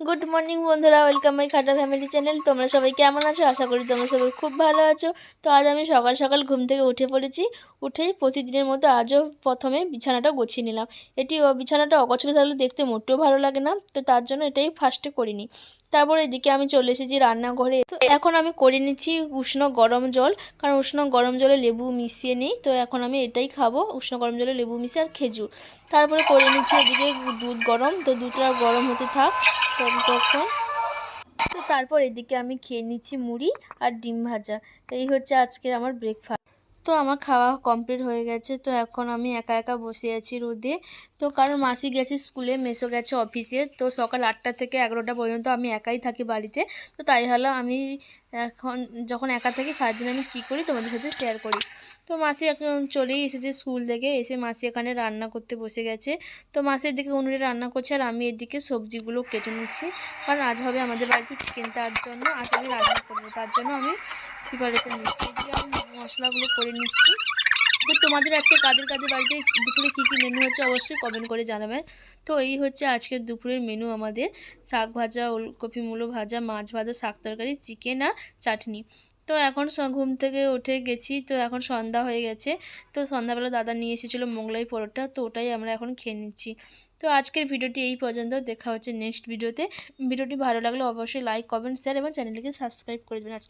Good morning বন্ধুরা, welcome my খাটা family channel. তোমরা সবাই কেমন আছো? আশা করি তোমরা সবাই খুব ভালো আছো। তো আজ আমি সকাল সকাল ঘুম থেকে উঠে পড়েছি। উঠেই প্রতিদিনের মতো আজও প্রথমে বিছানাটা গুছিয়ে নিলাম। বিছানাটা অগোছালো থাকলে দেখতে মোটেও ভালো লাগে না, তো তার জন্য এটাই ফার্স্টে করিনি। তারপর এদিকে আমি চলে এসেছি রান্নাঘরে। তো এখন আমি করে নিচ্ছি উষ্ণ গরম জল, কারণ উষ্ণ গরম জলে লেবু মিশিয়ে নিই। তো এখন আমি এটাই খাবো, উষ্ণ গরম জলে লেবু মিশিয়ে আর খেজুর। তারপরে করে নিচ্ছি এদিকে দুধ গরম, তো দুধটা গরম হতে থাক তখন। তো তারপর এদিকে আমি খেয়ে নিচ্ছি মুড়ি আর ডিম ভাজা। এই হচ্ছে আজকের আমার ব্রেকফাস্ট। তো আমার খাওয়া কমপ্লিট হয়ে গেছে। তো এখন আমি একা একা বসে আছি রোদে। তো কারণ মাসি গেছে স্কুলে, মেসো গেছে অফিসে। তো সকাল 8টা থেকে 11টা পর্যন্ত আমি একাই থাকি বাড়িতে। তো তাই হলো আমি এখন যখন একা থাকি সারাদিন আমি কী করি তোমাদের সাথে শেয়ার করি। তো মাসি এখন চলেই এসেছে স্কুল থেকে, এসে মাসি এখানে রান্না করতে বসে গেছে। তো মাসি এদিকে উনুনে রান্না করছে আর আমি এদিকে সবজিগুলো কেটে নিচ্ছি, কারণ আজ হবে আমাদের বাড়িতে চিকেন। তার জন্য আজ আমি রান্না করবো, তার জন্য আমি প্রিপারেশন নিচ্ছি। এদিকে আমি মশলাগুলো করে নিচ্ছি। তো তোমাদের আজকে কাদের কাদের বাড়িতে দুপুরে কী কী মেনু হচ্ছে অবশ্যই কমেন্ট করে জানাবেন। তো এই হচ্ছে আজকের দুপুরের মেনু আমাদের: শাক ভাজা, ওলকপি মূলো ভাজা, মাছ ভাজা, শাক তরকারি, চিকেন আর চাটনি। তো এখন ঘুম থেকে উঠে গেছি, তো এখন সন্ধ্যা হয়ে গেছে। তো সন্ধ্যাবেলা দাদা নিয়ে এসেছিলো মোগলাই পরোটা, তো ওটাই আমরা এখন খেয়ে নিচ্ছি। তো আজকের ভিডিওটি এই পর্যন্ত, দেখা হচ্ছে নেক্সট ভিডিওতে। ভিডিওটি ভালো লাগলে অবশ্যই লাইক, কমেন্ট, শেয়ার এবং চ্যানেলটিকে সাবস্ক্রাইব করে দেবেন। আজকে